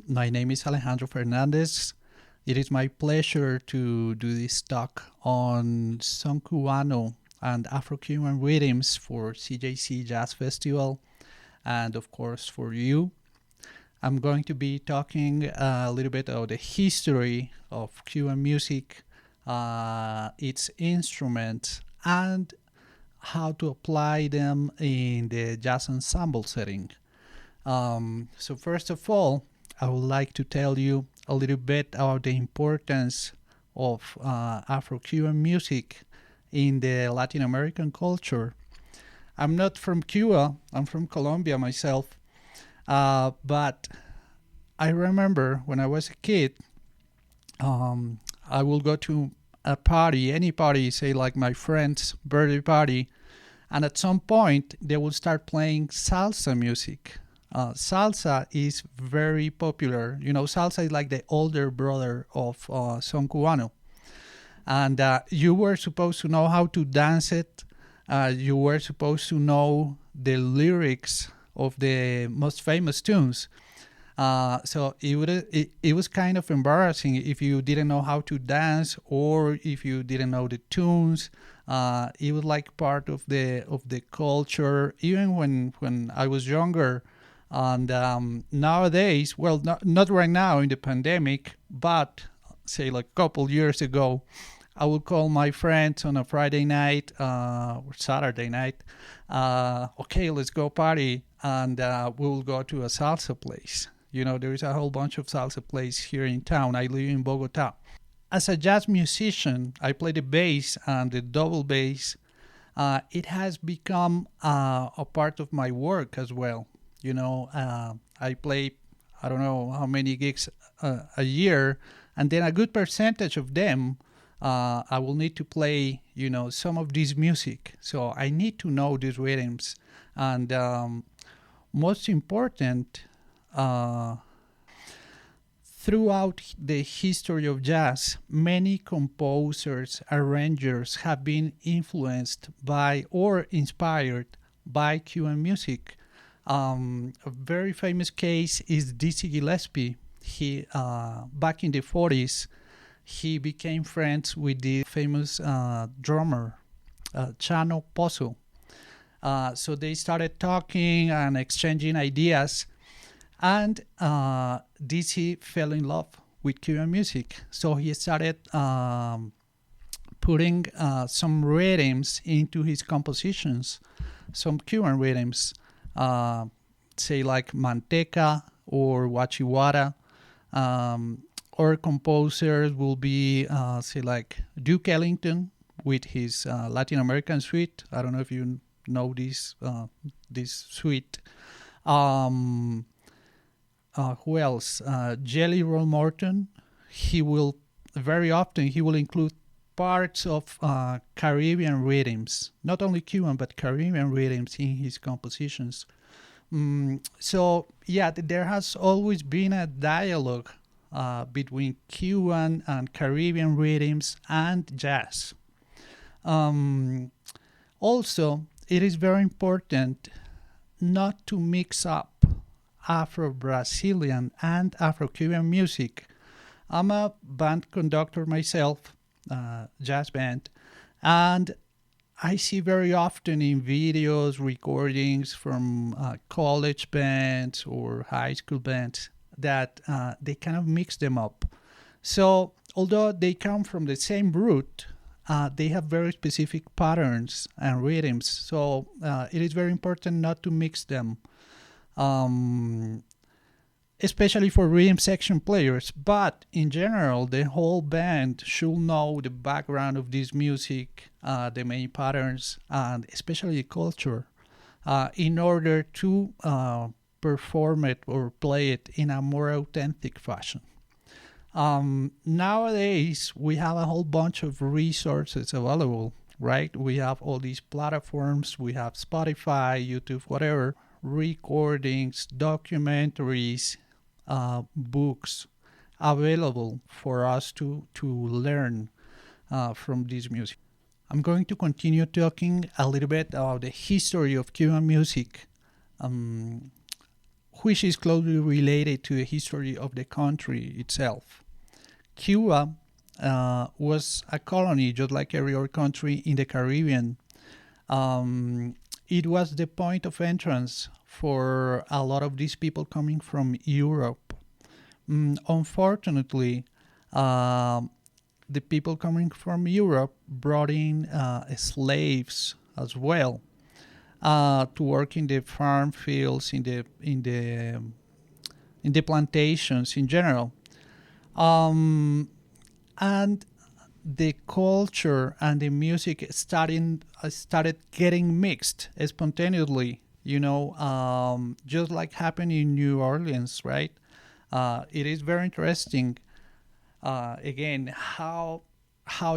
My name is Alejandro Fernández. It is my pleasure to do this talk on some Cubano and Afro-Cuban rhythms for CJC Jazz Festival and, of course, for you. I'm going to be talking a little bit about the history of Cuban music, its instruments, and how to apply them in the jazz ensemble setting. So first of all, I would like to tell you a little bit about the importance of Afro-Cuban music in the Latin American culture. I'm not from Cuba, I'm from Colombia myself, but I remember when I was a kid, I will go to a party, any party, say like my friend's birthday party, and at some point they will start playing salsa music. Salsa is very popular. You know, salsa is like the older brother of son cubano. And you were supposed to know how to dance it. You were supposed to know the lyrics of the most famous tunes. So it was kind of embarrassing if you didn't know how to dance or if you didn't know the tunes. It was like part of the culture, even when I was younger. And nowadays, well, not right now in the pandemic, but say like a couple years ago, I would call my friends on a Friday night or Saturday night. Okay, let's go party, and we'll go to a salsa place. You know, there is a whole bunch of salsa places here in town. I live in Bogota. As a jazz musician, I play the bass and the double bass. It has become a part of my work as well. You know, I play, I don't know how many gigs a year, and then a good percentage of them, I will need to play, you know, some of this music. So I need to know these rhythms. And most important, throughout the history of jazz, many composers, arrangers have been influenced by or inspired by Cuban music. A very famous case is Dizzy Gillespie. He, back in the 40s, he became friends with the famous drummer, Chano Pozo. So they started talking and exchanging ideas, and Dizzy fell in love with Cuban music. So he started putting some rhythms into his compositions, some Cuban rhythms. Say like Manteca or Wachiwara, or composers will be say like Duke Ellington with his Latin American suite. I don't know if you know this suite. Who else? Jelly Roll Morton. He will very often include parts of Caribbean rhythms, not only Cuban but Caribbean rhythms in his compositions. So yeah, there has always been a dialogue between Cuban and Caribbean rhythms and jazz. Also, it is very important not to mix up Afro-Brazilian and Afro-Cuban music. I'm a band conductor myself, jazz band, and I see very often in videos, recordings from college bands or high school bands that they kind of mix them up. So although they come from the same root, they have very specific patterns and rhythms. So it is very important not to mix them. Especially for rhythm section players, but in general, the whole band should know the background of this music, the main patterns, and especially the culture, in order to perform it or play it in a more authentic fashion. Nowadays, we have a whole bunch of resources available, right? We have all these platforms, we have Spotify, YouTube, whatever, recordings, documentaries, books available for us to learn from this music. I'm going to continue talking a little bit about the history of Cuban music. which is closely related to the history of the country itself. Cuba was a colony, just like every other country in the Caribbean. It was the point of entrance for a lot of these people coming from Europe. Unfortunately, the people coming from Europe brought in slaves as well to work in the farm fields, in the plantations in general, and the culture and the music started getting mixed spontaneously. Just like happened in New Orleans, right? It is very interesting. Again, how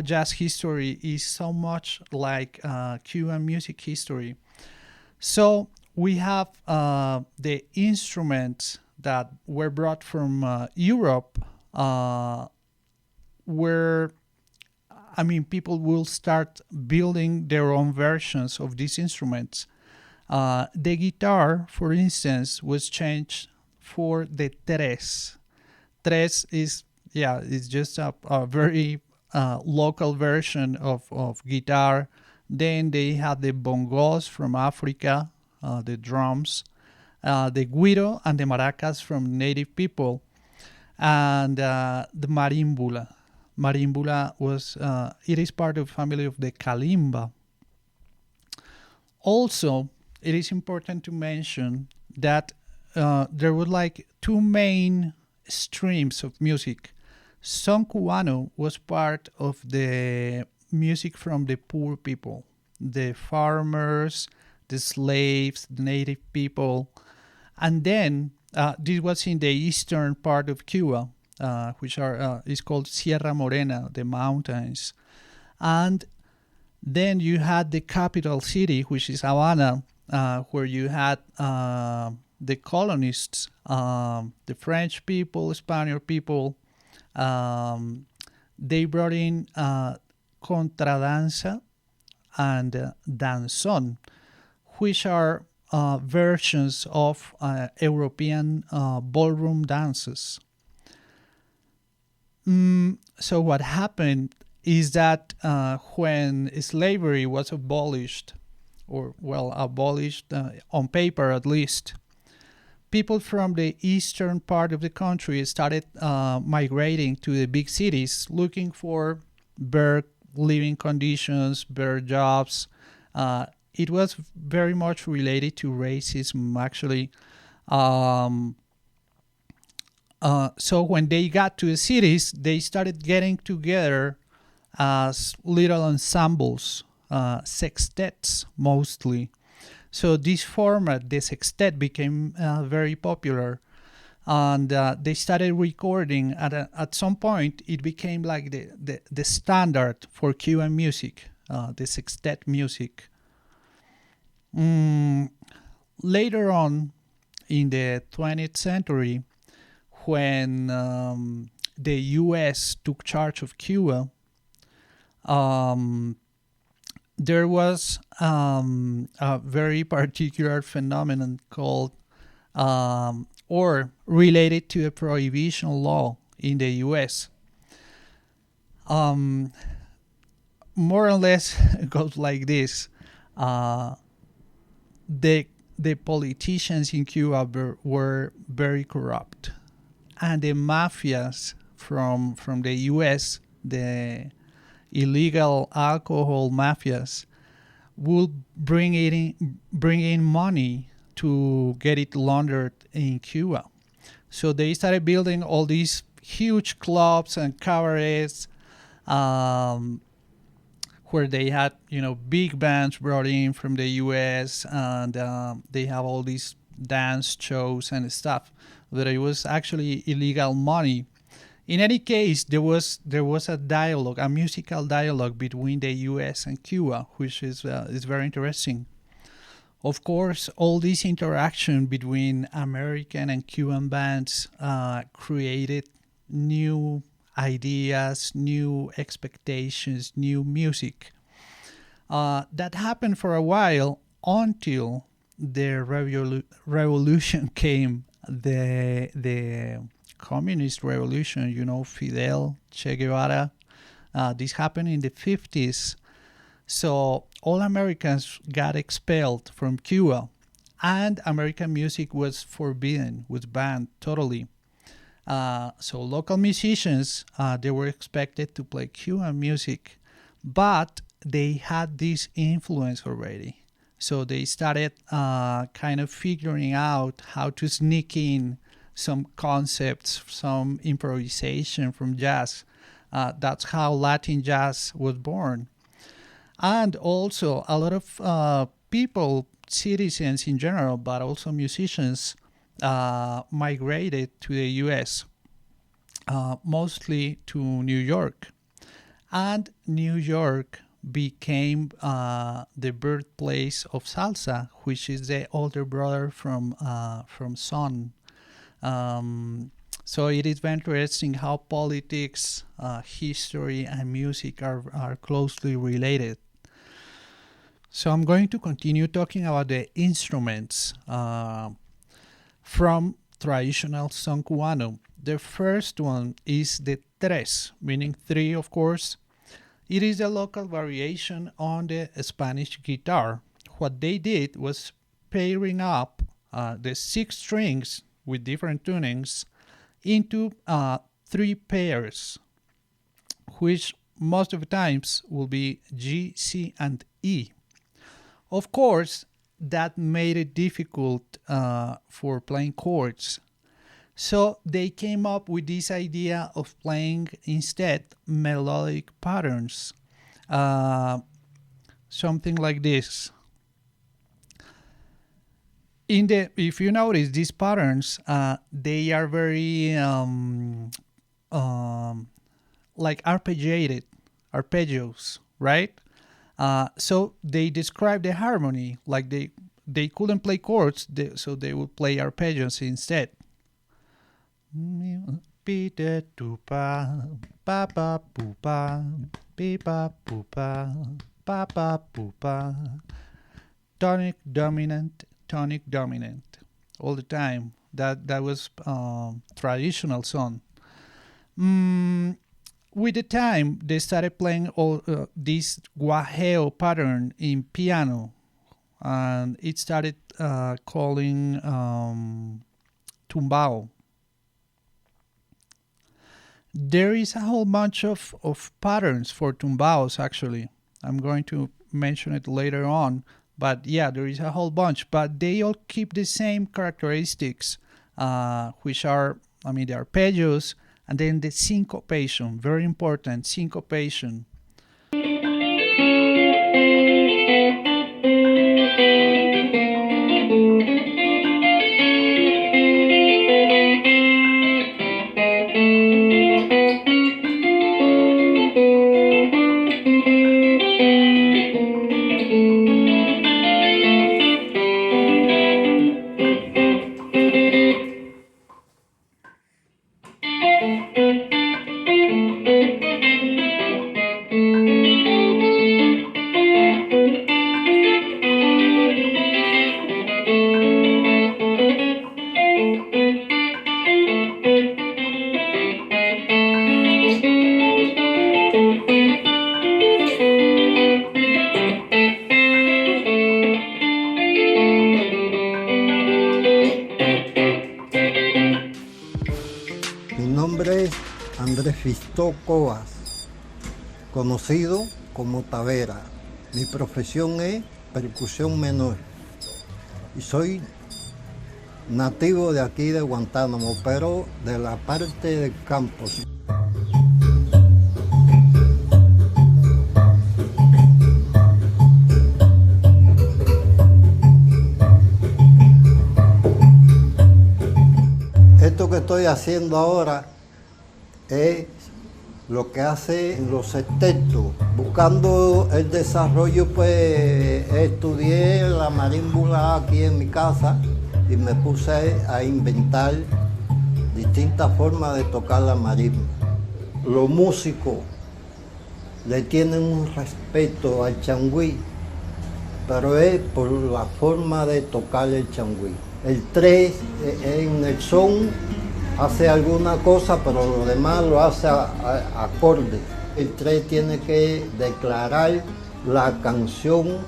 jazz history is so much like Cuban music history. So we have the instruments that were brought from Europe, where people will start building their own versions of these instruments. The guitar, for instance, was changed for the tres. Tres is it's just a very local version of guitar. Then they had the bongos from Africa, the drums, the guiro and the maracas from native people, and the marimbula. Marimbula it is part of the family of the kalimba. Also, it is important to mention that there were like two main streams of music. Son Cubano was part of the music from the poor people, the farmers, the slaves, the native people. And then this was in the eastern part of Cuba, which is called Sierra Morena, the mountains. And then you had the capital city, which is Havana, where you had the colonists, the French people, Spanish people. They brought in contradanza and danzón, which are versions of European ballroom dances. So what happened is that when slavery was abolished, abolished on paper at least, people from the eastern part of the country started migrating to the big cities, looking for better living conditions, better jobs. It was very much related to racism, actually. So when they got to the cities, they started getting together as little ensembles, sextets mostly. So this format, the sextet, became very popular, and they started recording. At some point, it became like the standard for Cuban music, the sextet music. Later on, in the 20th century, when the U.S. took charge of Cuba, there was a very particular phenomenon called, or related to a prohibition law in the U.S. More or less it goes like this. The politicians in Cuba were very corrupt, and the mafias from the U.S., the illegal alcohol mafias, will bring in money to get it laundered in Cuba. So they started building all these huge clubs and cabarets, where they had big bands brought in from the U.S. and they have all these dance shows and stuff. But it was actually illegal money. In any case, there was a dialogue, a musical dialogue between the U.S. and Cuba, which is very interesting. Of course, all this interaction between American and Cuban bands created new ideas, new expectations, new music. That happened for a while until the revolution came the communist revolution, Fidel, Che Guevara. This happened in the 50s. So all Americans got expelled from Cuba, and American music was forbidden, was banned totally. So local musicians, they were expected to play Cuban music, but they had this influence already. So they started kind of figuring out how to sneak in some concepts, some improvisation from jazz. That's how Latin jazz was born. And also a lot of people, citizens in general, but also musicians, migrated to the US, mostly to New York. And New York became the birthplace of salsa, which is the older brother from son. So it is very interesting how politics, history, and music are closely related. So I'm going to continue talking about the instruments from traditional son cubano. The first one is the tres, meaning three, of course. It is a local variation on the Spanish guitar. What they did was pairing up the 6 strings with different tunings into 3 pairs, which most of the times will be G, C, and E. Of course, that made it difficult for playing chords. So they came up with this idea of playing instead melodic patterns, something like this. If you notice, these patterns, they are very like arpeggios, right? So they describe the harmony, like they couldn't play chords, so they would play arpeggios instead. Tonic dominant, all the time. That was traditional song. With the time, they started playing all this guajeo pattern in piano, and it started calling tumbao. There is a whole bunch of patterns for tumbaos, actually. I'm going to mention it later on. But yeah, there is a whole bunch. But they all keep the same characteristics, which are, the arpeggios, and then the syncopation. Very important, syncopation. Cobas, conocido como Tavera. Mi profesión es percusión menor y soy nativo de aquí de Guantánamo, pero de la parte del campo. Esto que estoy haciendo ahora es lo que hace los sextetos. Buscando el desarrollo, pues estudié la marímbula aquí en mi casa y me puse a inventar distintas formas de tocar la marimba. Los músicos le tienen un respeto al changüí, pero es por la forma de tocar el changüí. El 3 en el son hace alguna cosa, pero lo demás lo hace acorde. El 3 tiene que declarar la canción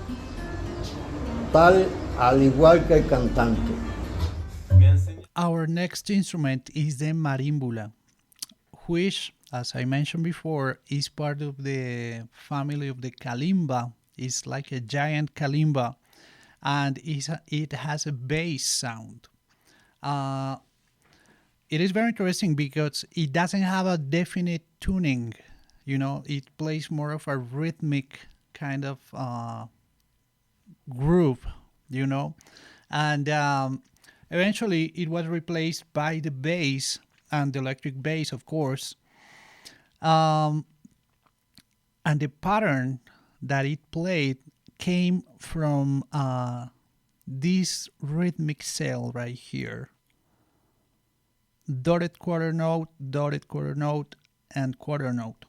tal al igual que el cantante. Our next instrument is the marimbula, which, as I mentioned before, is part of the family of the kalimba. It's like a giant kalimba, and it has a bass sound. Uh, it is very interesting because it doesn't have a definite tuning. You know, it plays more of a rhythmic kind of groove, you know, and eventually it was replaced by the bass and the electric bass, of course. Um, and the pattern that it played came from this rhythmic scale right here: dotted quarter note, and quarter note.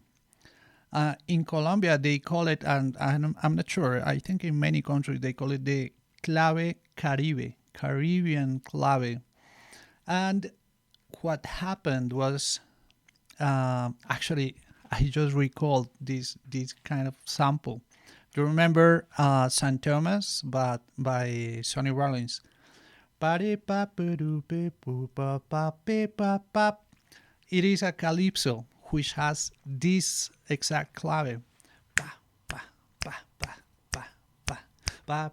In Colombia, they call it, and I'm not sure, I think in many countries they call it the clave Caribe, Caribbean clave. And what happened was, actually, I just recalled this kind of sample. Do you remember San Thomas, but by Sonny Rollins? It is a calypso which has this exact clave. I'm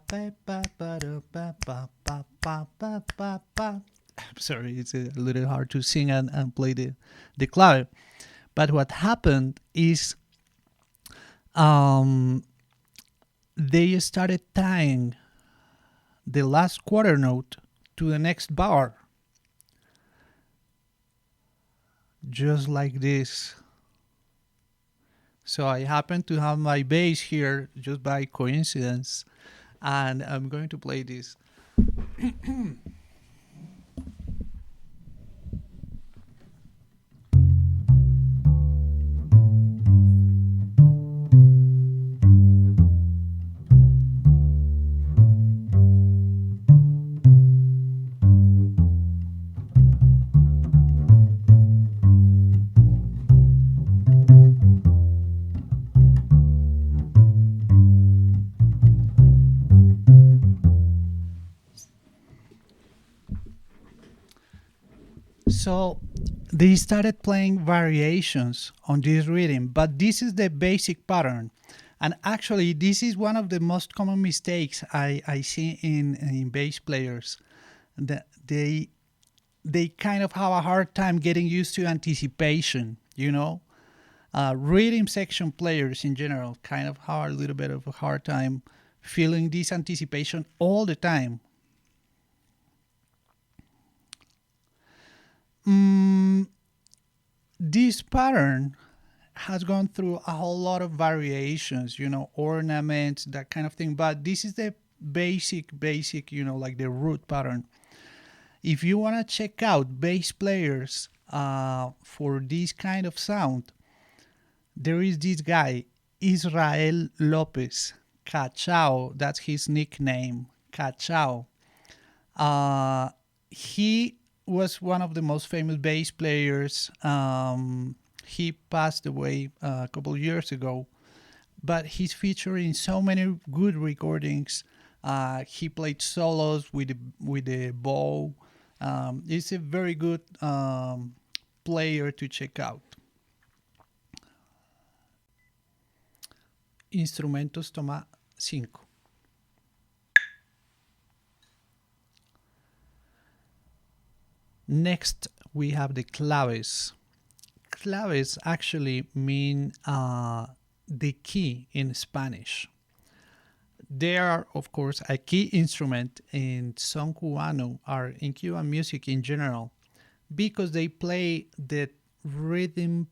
sorry, it's a little hard to sing and play the clave. But what happened is they started tying the last quarter note to the next bar, just like this. So I happen to have my bass here just by coincidence, and I'm going to play this. So they started playing variations on this rhythm, but this is the basic pattern. And actually, this is one of the most common mistakes I see in bass players. That they kind of have a hard time getting used to anticipation, you know? Rhythm section players in general kind of have a little bit of a hard time feeling this anticipation all the time. This pattern has gone through a whole lot of variations, you know, ornaments, that kind of thing. But this is the basic, you know, like the root pattern. If you want to check out bass players for this kind of sound, there is this guy, Israel Lopez, Cachao, that's his nickname, Cachao. He was one of the most famous bass players. He passed away a couple of years ago, but he's featured in so many good recordings. He played solos with the bow. He's a very good player to check out. Instrumentos toma 5. Next, we have the claves. Claves actually mean the key in Spanish. They are, of course, a key instrument in son cubano, or in Cuban music in general, because they play the rhythm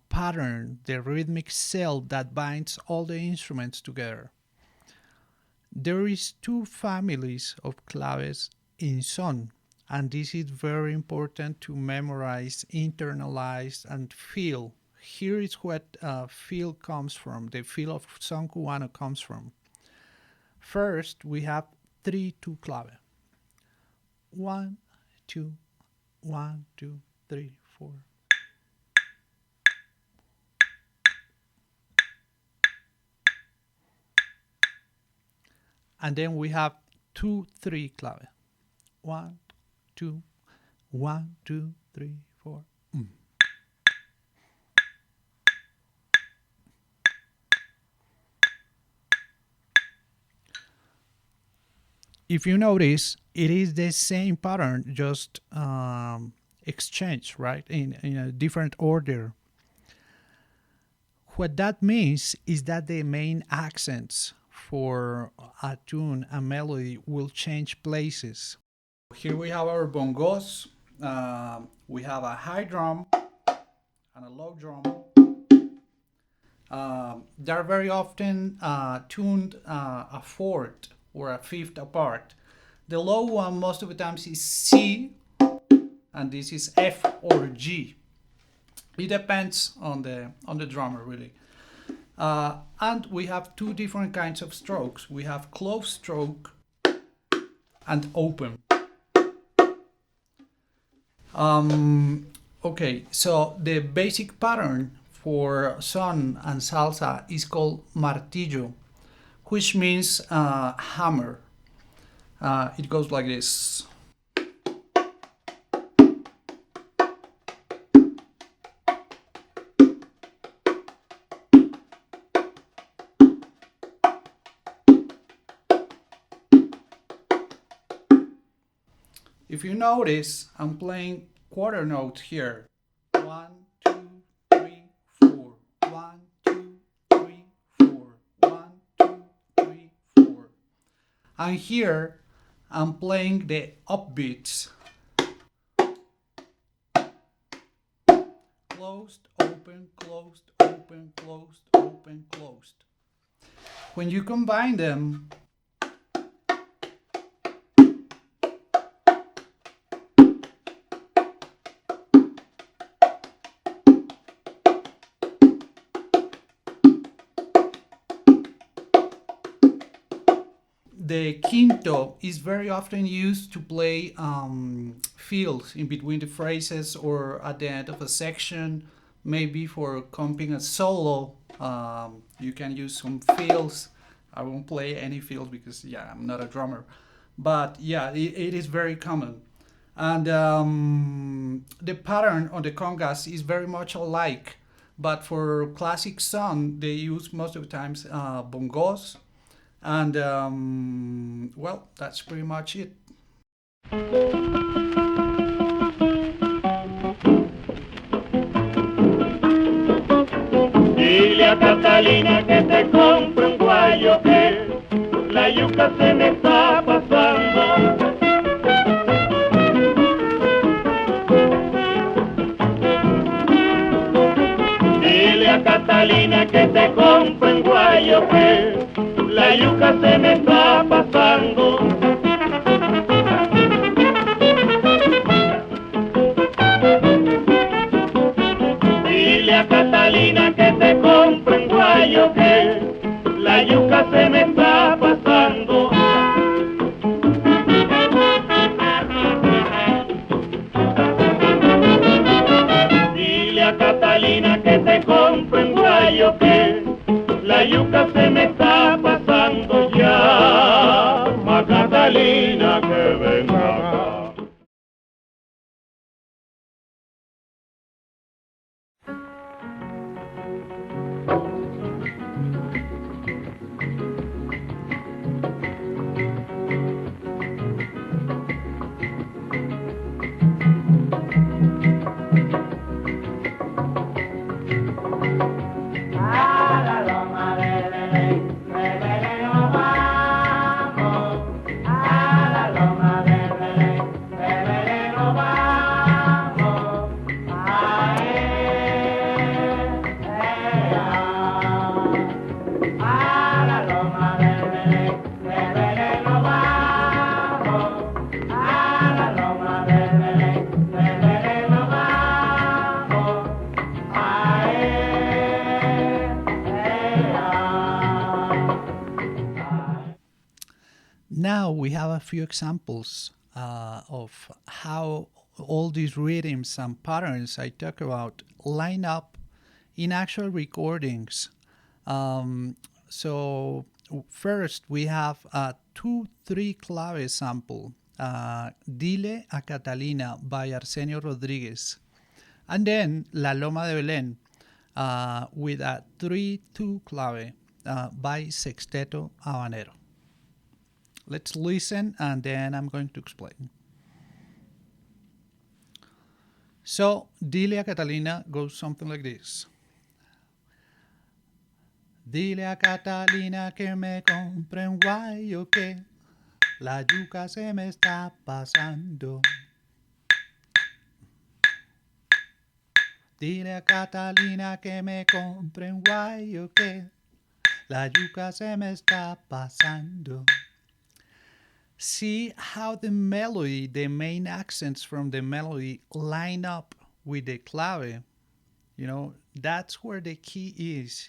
pattern, the rhythmic cell that binds all the instruments together. There is two families of claves in son, and this is very important to memorize, internalize, and feel. Here is what feel comes from, the feel of son cubano comes from. First, we have 3 2 clave. 1, 2, 1, 2, 3, 4. And then we have 2, 3 clave. 1, 2, 1, 2, 3, 4. If you notice, it is the same pattern, just exchange, right? In a different order. What that means is that the main accents for a tune, a melody, will change places. Here we have our bongos. We have a high drum and a low drum. They're very often tuned a fourth or a fifth apart. The low one most of the times is C, and this is F or G. It depends on the drummer, really. And we have two different kinds of strokes. We have closed stroke and open. Okay, so the basic pattern for son and salsa is called martillo, which means hammer. It goes like this. If you notice, I'm playing quarter notes here. 1, 2, 3, 4. 1, 2, 3, 4. 1, 2, 3, 4. And here, I'm playing the upbeats. Closed, open, closed, open, closed, open, closed. When you combine them, the quinto is very often used to play fills in between the phrases or at the end of a section, maybe for comping a solo. You can use some fills. I won't play any fills because, I'm not a drummer. But it is very common. And the pattern on the congas is very much alike. But for classic son, they use most of the times bongos. And that's pretty much it. Dile a Catalina que te compre un guayo que la yuca se me está pasando. Dile a Catalina que te compre un guayo que la yuca se me está pasando. Dile a Catalina que te compre un guayo que la yuca se me está pasando. Dile a Catalina que te compre un guayo que la yuca se me está pasando. Llama a Catalina que venga acá. Now we have a few examples of how all these rhythms and patterns I talk about line up in actual recordings. So first we have a 2-3 clave sample, Dile a Catalina by Arsenio Rodriguez, and then La Loma de Belén with a 3-2 clave by Sexteto Habanero. Let's listen and then I'm going to explain. So, Dile a Catalina goes something like this. Dile a Catalina que me compre un guayo que la yuca se me está pasando. Dile a Catalina que me compre un guayo que la yuca se me está pasando. See how the melody, the main accents from the melody line up with the clave. You know, that's where the key is,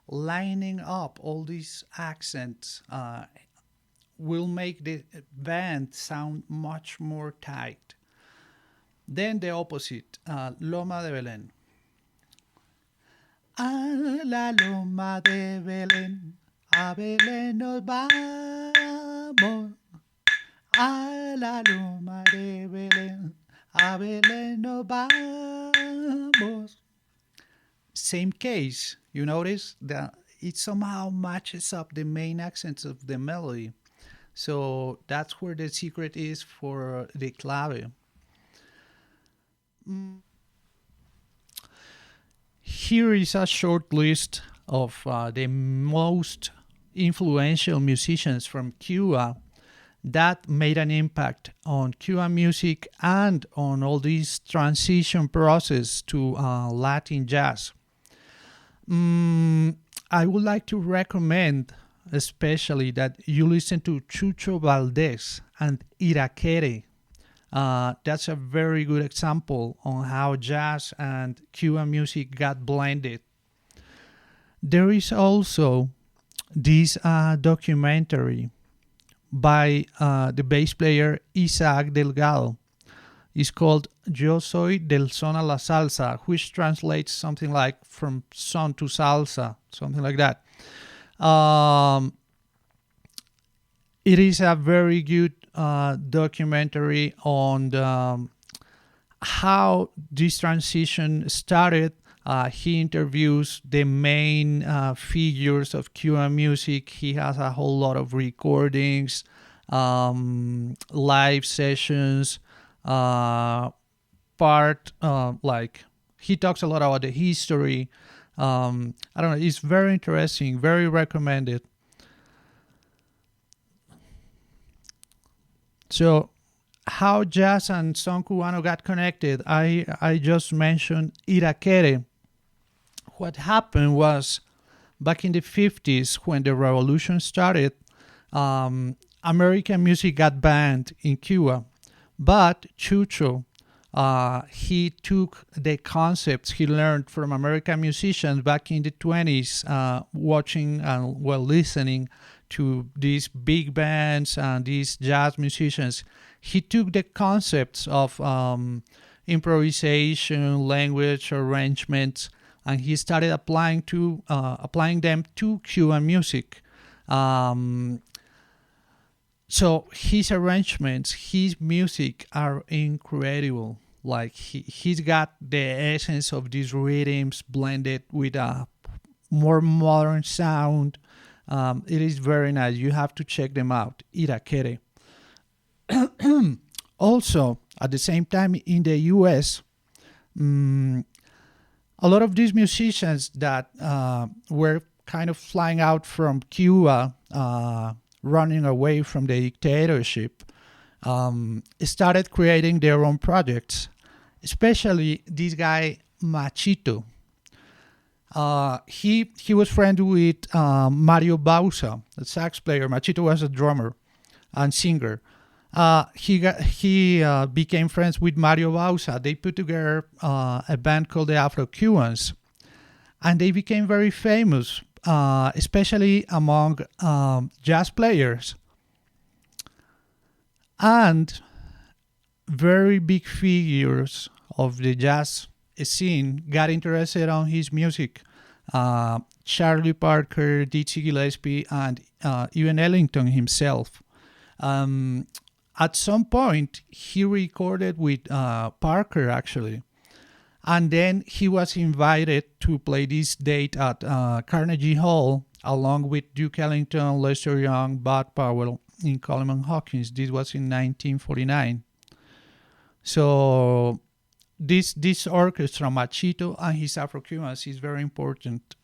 lining up all these accents will make the band sound much more tight. Then the opposite, Loma de Belén. A la Loma de Belén, a Belén nos vamos. A la Loma de Belén, a Belén nos vamos. Same case, you notice that it somehow matches up the main accents of the melody. So that's where the secret is for the clave. Here is a short list of the most influential musicians from Cuba that made an impact on Cuban music and on all this transition process to Latin jazz. I would like to recommend especially that you listen to Chucho Valdés and Iraquere. That's a very good example on how jazz and Cuban music got blended. There is also this documentary by the bass player Isaac Delgado. It's called Yo Soy del Son a la Salsa, which translates something like from son to salsa, something like that. It is a very good documentary on how this transition started. He interviews the main figures of Cuban music. He has a whole lot of recordings, live sessions, like he talks a lot about the history. I don't know, it's very interesting, very recommended. So how jazz and son cubano got connected, I just mentioned Iraquere. What happened was, back in the 50s, when the revolution started, American music got banned in Cuba. But Chucho, he took the concepts he learned from American musicians back in the 20s, watching and listening to these big bands and these jazz musicians. He took the concepts of improvisation, language, arrangements, and he started applying them to Cuban music. So his arrangements, his music are incredible. Like he's got the essence of these rhythms blended with a more modern sound. It is very nice. You have to check them out. Iraquere. Also, at the same time in the US, a lot of these musicians that were kind of flying out from Cuba, running away from the dictatorship, started creating their own projects, especially this guy Machito. He was friends with Mario Bauza, the sax player. Machito was a drummer and singer. He became friends with Mario Bauza. They put together a band called the Afro-Cubans, and they became very famous, especially among jazz players. And very big figures of the jazz scene got interested on his music. Charlie Parker, Dizzy Gillespie, and even Ellington himself. At some point, he recorded with Parker, actually. And then he was invited to play this date at Carnegie Hall, along with Duke Ellington, Lester Young, Bud Powell, and Coleman Hawkins. This was in 1949. So this orchestra, Machito and his Afro-Cubans, is very important.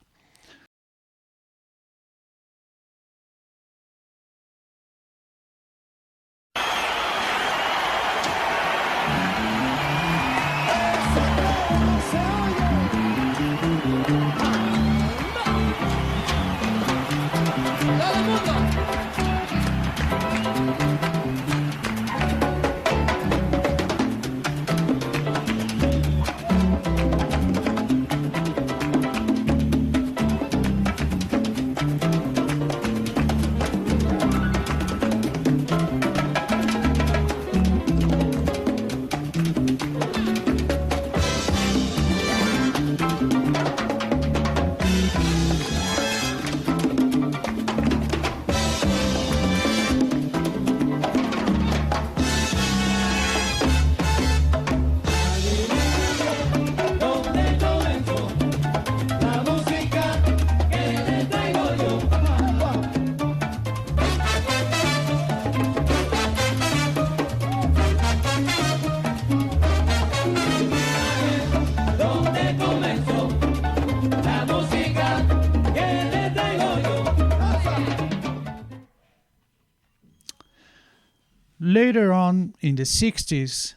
Later on in the 60s,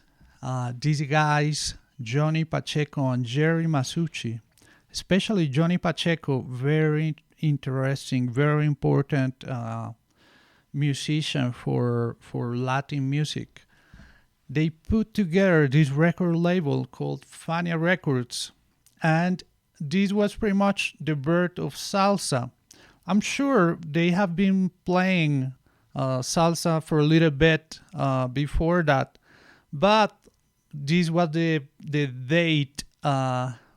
these guys, Johnny Pacheco and Jerry Masucci, especially Johnny Pacheco, very interesting, very important musician for Latin music. They put together this record label called Fania Records, and this was pretty much the birth of salsa. I'm sure they have been playing salsa for a little bit before that, but this was the date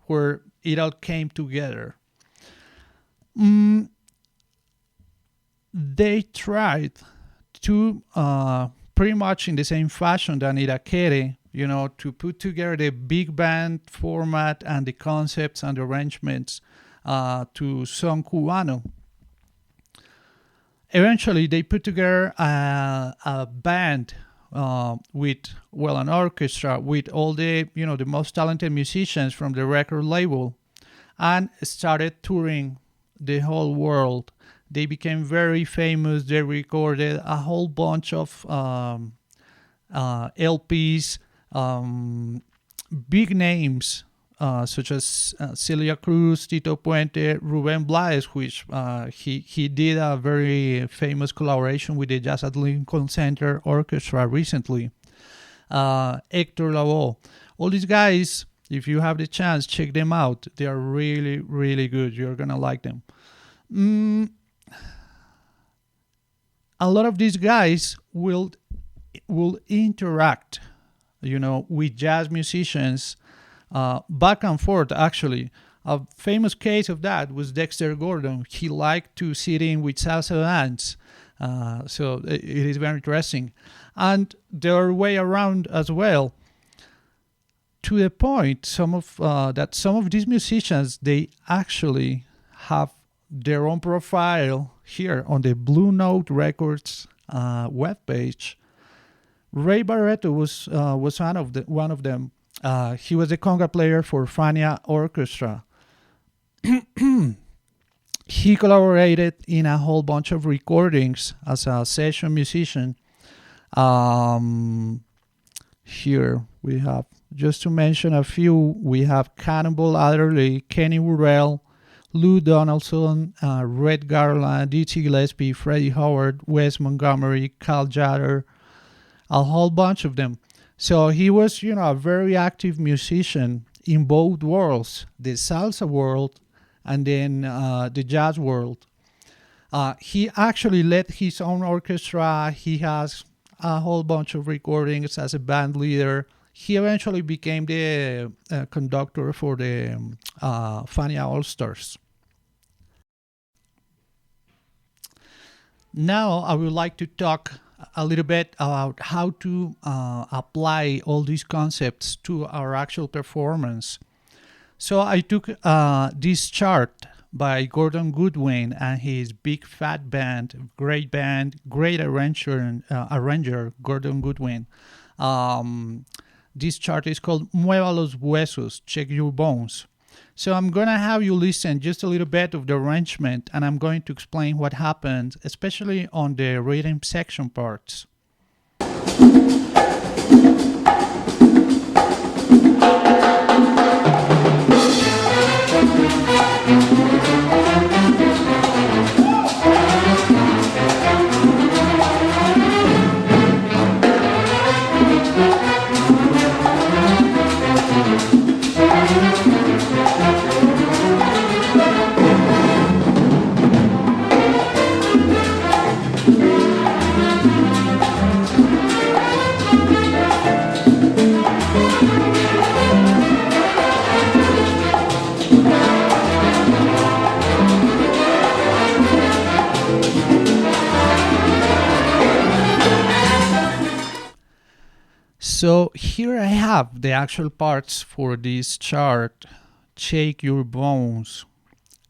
where it all came together. They tried to pretty much in the same fashion than Irakere, to put together the big band format and the concepts and arrangements to Son Cubano. Eventually, they put together a band with, an orchestra with all the most talented musicians from the record label, and started touring the whole world. They became very famous. They recorded a whole bunch of LPs, big names such as Celia Cruz, Tito Puente, Ruben Blades, which he did a very famous collaboration with the Jazz at Lincoln Center Orchestra recently. Hector Lavoe. All these guys, if you have the chance, check them out. They are really, really good. You're going to like them. A lot of these guys will interact, with jazz musicians back and forth, actually. A famous case of that was Dexter Gordon. He liked to sit in with salsa bands. So it is very interesting. And their way around as well. To the point, some of these musicians, they actually have their own profile here on the Blue Note Records webpage. Ray Barreto was one of them. He was a conga player for Fania Orchestra. He collaborated in a whole bunch of recordings as a session musician. Here we have, just to mention a few, we have Cannonball Adderley, Kenny Burrell, Lou Donaldson, Red Garland, Dizzy Gillespie, Freddie Howard, Wes Montgomery, Cal Jatter, a whole bunch of them. So he was, a very active musician in both worlds, the salsa world and then the jazz world. He actually led his own orchestra. He has a whole bunch of recordings as a band leader. He eventually became the conductor for the Fania All Stars. Now I would like to talk a little bit about how to apply all these concepts to our actual performance. So I took this chart by Gordon Goodwin and his big fat band, great arranger Gordon Goodwin. This chart is called Mueva los Huesos, Check Your Bones. So I'm going to have you listen just a little bit of the arrangement, and I'm going to explain what happens, especially on the rhythm section parts. So here I have the actual parts for this chart, Shake Your Bones.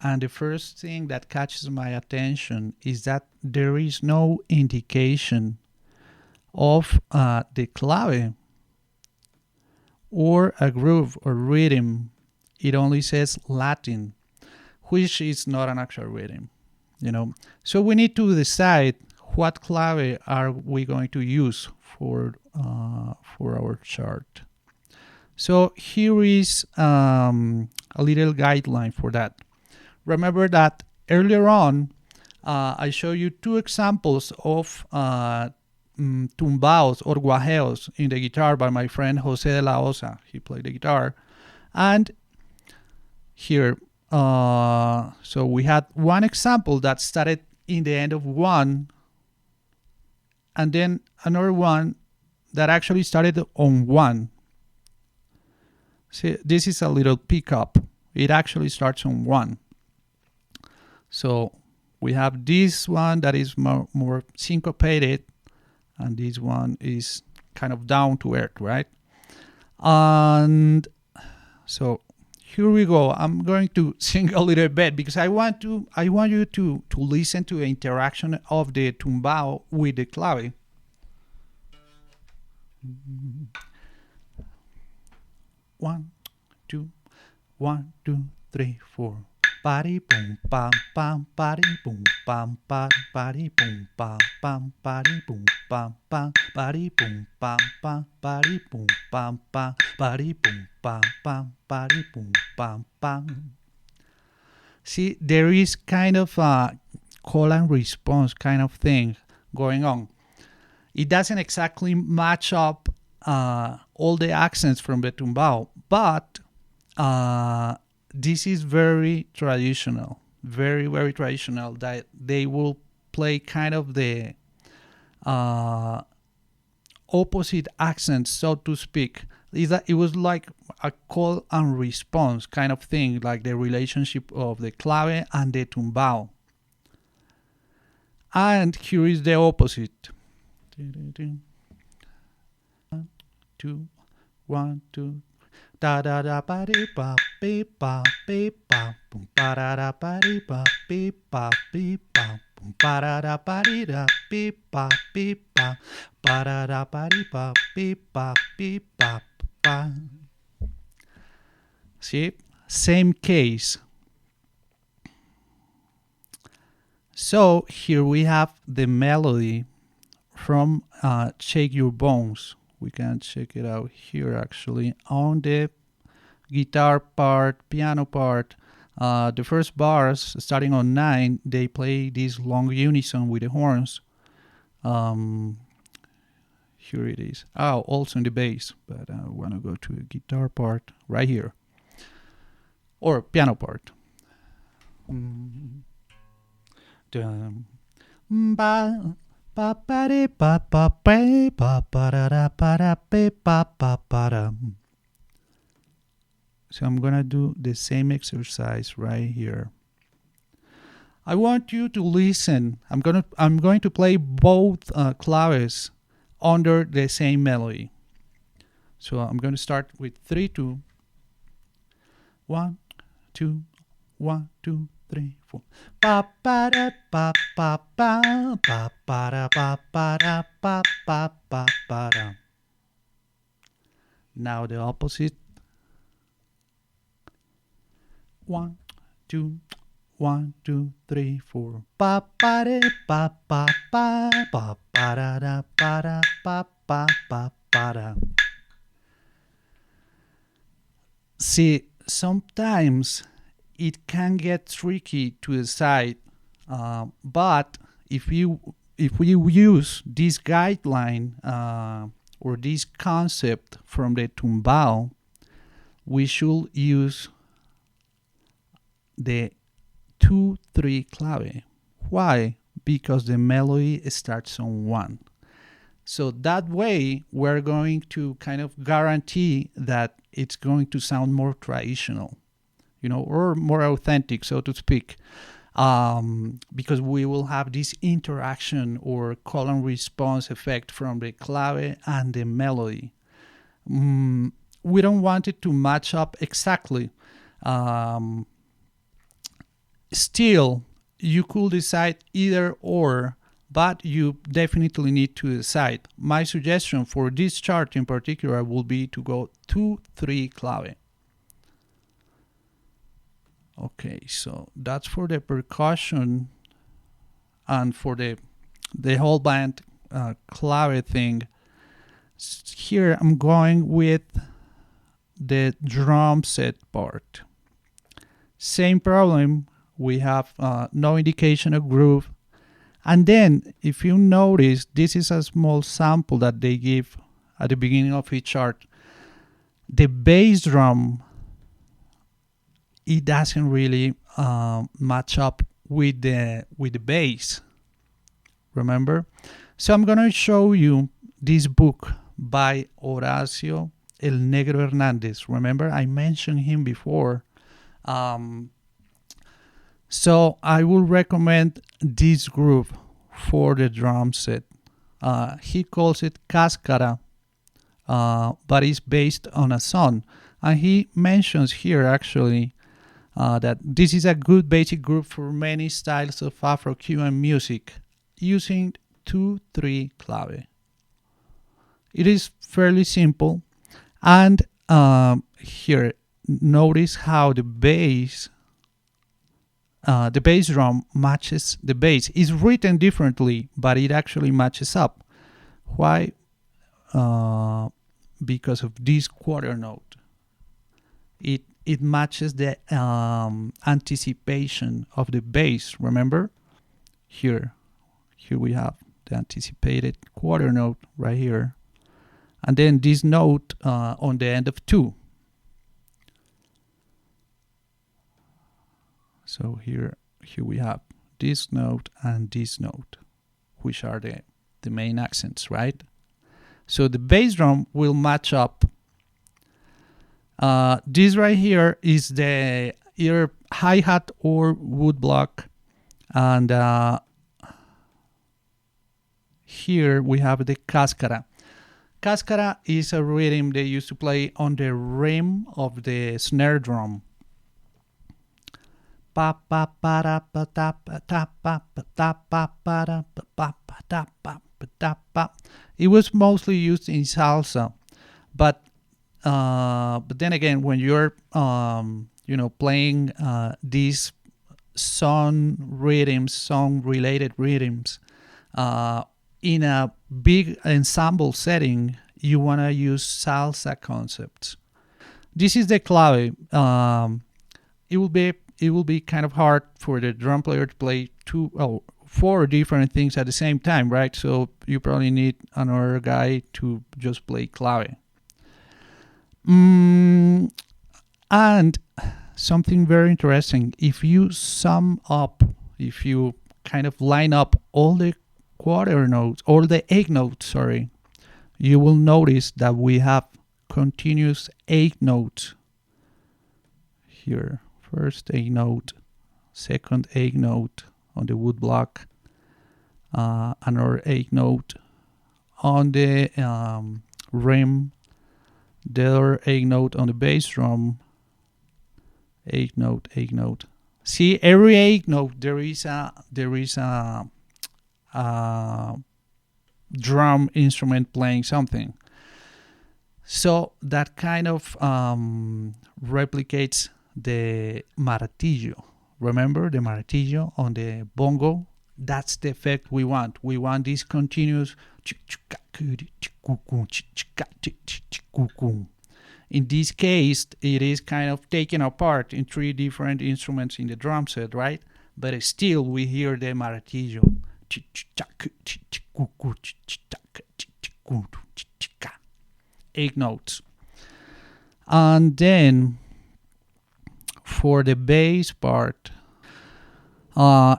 And the first thing that catches my attention is that there is no indication of the clave or a groove or rhythm. It only says Latin, which is not an actual rhythm, you know. So we need to decide what clave are we going to use for our chart. So here is a little guideline for that. Remember that earlier on I showed you two examples of tumbaos or guajeos in the guitar by my friend Jose de la Osa. He played the guitar. And here, so we had one example that started in the end of one, and then another one that actually started on one. See, this is a little pickup. It actually starts on one. So we have this one that is more syncopated, and this one is kind of down to earth, right? And so here we go. I'm going to sing a little bit because I want you to listen to the interaction of the tumbao with the clave. 1, 2, 1, 2, 3, 4. Party boom pam pam, party boom pam pam, party boom pam pam, party boom pam pam, party boom pam pam, party boom pam pam, party boom pam pam, party boom pam pam. See, there is kind of a call and response kind of thing going on. It doesn't exactly match up all the accents from the tumbao, but this is very traditional, very, very traditional, that they will play kind of the opposite accents, so to speak. It was like a call and response kind of thing, like the relationship of the clave and the tumbao. And here is the opposite. 2, 1, 2. Da da da ba dee ba be ba boom ba da da ba dee ba be ba boom ba da da ba dee da be ba da da ba dee ba be ba. See, same case. So here we have the melody from Shake Your Bones. We can check it out here actually on the guitar part, piano part. The first bars starting on 9, they play this long unison with the horns. Here it is. Oh, also in the bass, but I want to go to the guitar part right here, or piano part. Ba Pa pa de pa pa pe pa pa da da pa da pe pa pa pa da. So I'm gonna do the same exercise right here. I want you to listen. I'm going to play both claves under the same melody. So I'm going to start with 3, 2. 1, 2, 1, 2, 3, 4. Pa pa da pa pa pa pa pa da pa pa da pa pa pa pa da. Now the opposite. 1, 2, 1, 2, 3, 4. Pa pa de pa pa pa pa pa da da pa da pa pa pa pa da. See, sometimes it can get tricky to decide, but if we use this guideline or this concept from the tumbao, we should use the 2-3 clave. Why? Because the melody starts on 1. So that way we're going to kind of guarantee that it's going to sound more traditional, or more authentic, so to speak, because we will have this interaction or call and response effect from the clave and the melody. We don't want it to match up exactly. Still, you could decide either or, but you definitely need to decide. My suggestion for this chart in particular will be to go 2-3 clave. Okay, so that's for the percussion and for the whole band clave thing. Here I'm going with the drum set part. Same problem. We have no indication of groove. And then, if you notice, this is a small sample that they give at the beginning of each chart. The bass drum, it doesn't really match up with the bass. Remember? So I'm going to show you this book by Horacio El Negro Hernández. Remember, I mentioned him before. So I will recommend this group for the drum set. He calls it Cáscara, but it's based on a song. And he mentions here actually that this is a good basic group for many styles of Afro-Cuban music using 2-3 clave. It is fairly simple. And here, notice how the bass drum matches the bass. It's written differently, but it actually matches up. Why? Because of this quarter note. It matches the anticipation of the bass. Remember? Here we have the anticipated quarter note right here. And then this note on the end of 2. So here we have this note and this note, which are the main accents, right? So the bass drum will match up. This right here is the either hi-hat or woodblock. And here we have the cáscara. Cáscara is a rhythm they used to play on the rim of the snare drum. It was mostly used in salsa, but then again, when you're playing these song-related rhythms in a big ensemble setting, you want to use salsa concepts. This is the clave. It will be kind of hard for the drum player to play 4 different things at the same time, right? So you probably need another guy to just play clave. And something very interesting, if you kind of line up all the quarter notes or the eighth note, sorry, you will notice that we have continuous eighth notes here. First eighth note, second eighth note on the wood block, another eighth note on the rim, the other eighth note on the bass drum, eighth note, eighth note. See, every eighth note there is a drum instrument playing something. So that kind of replicates the martillo. Remember the martillo on the bongo? That's the effect we want. We want this continuous. In this case, it is kind of taken apart in three different instruments in the drum set, right? But still, we hear the martillo. 8 notes. And then for the bass part,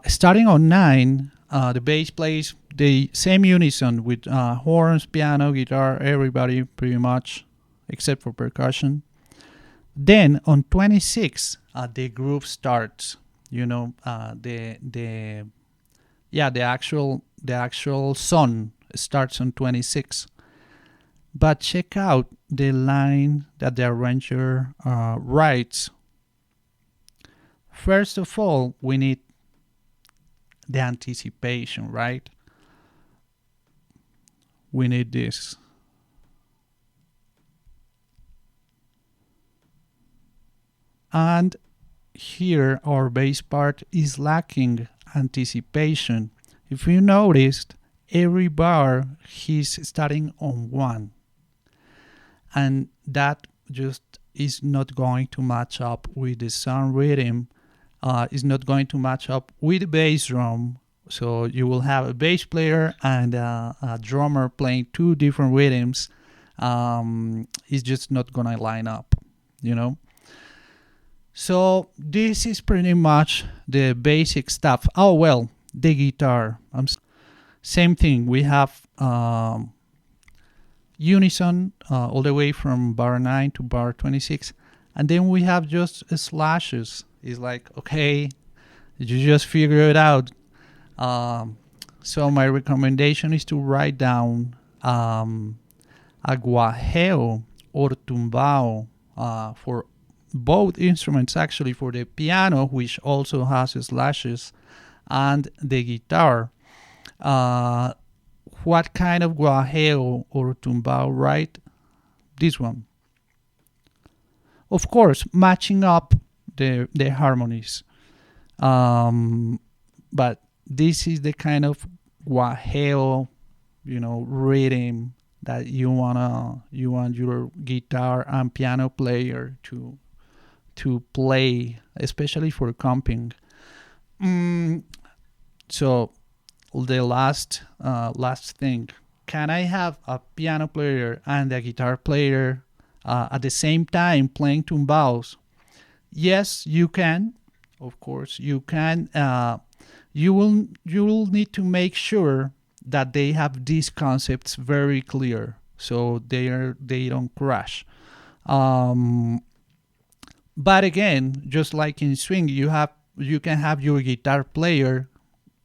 starting on 9, the bass plays the same unison with horns, piano, guitar, everybody pretty much, except for percussion. Then on 26, the groove starts. The actual song starts on 26. But check out the line that the arranger writes. First of all, we need the anticipation, right? We need this. And here our bass part is lacking anticipation. If you noticed, every bar he's starting on 1. And that just is not going to match up with the sound rhythm. Is not going to match up with the bass drum. So you will have a bass player and a drummer playing 2 different rhythms. It's just not gonna line up, So this is pretty much the basic stuff. Oh well, the guitar. Same thing. We have unison all the way from bar 9 to bar 26, and then we have just slashes. It's like, okay, you just figure it out. So my recommendation is to write down aguajeo or tumbao for both instruments, actually, for the piano, which also has slashes, and the guitar. What kind of guajeo or tumbao, right? This one. Of course, matching up the harmonies. But this is the kind of guajeo, rhythm that you want your guitar and piano player to play, especially for comping. So the last thing, can I have a piano player and a guitar player at the same time playing tumbaos? Yes, you can. Of course, you can. You will need to make sure that they have these concepts very clear, so they don't crash. But again, just like in swing, you can have your guitar player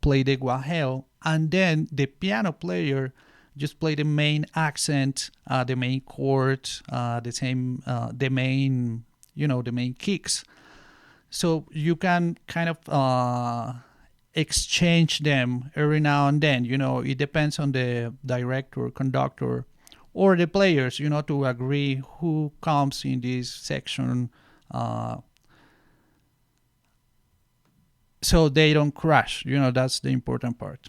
play the guajeo, and then the piano player just play the main accent, the main chords, the main kicks. So you can kind of exchange them every now and then. It depends on the director, conductor, or the players, to agree who comes in this section, so they don't crash. That's the important part.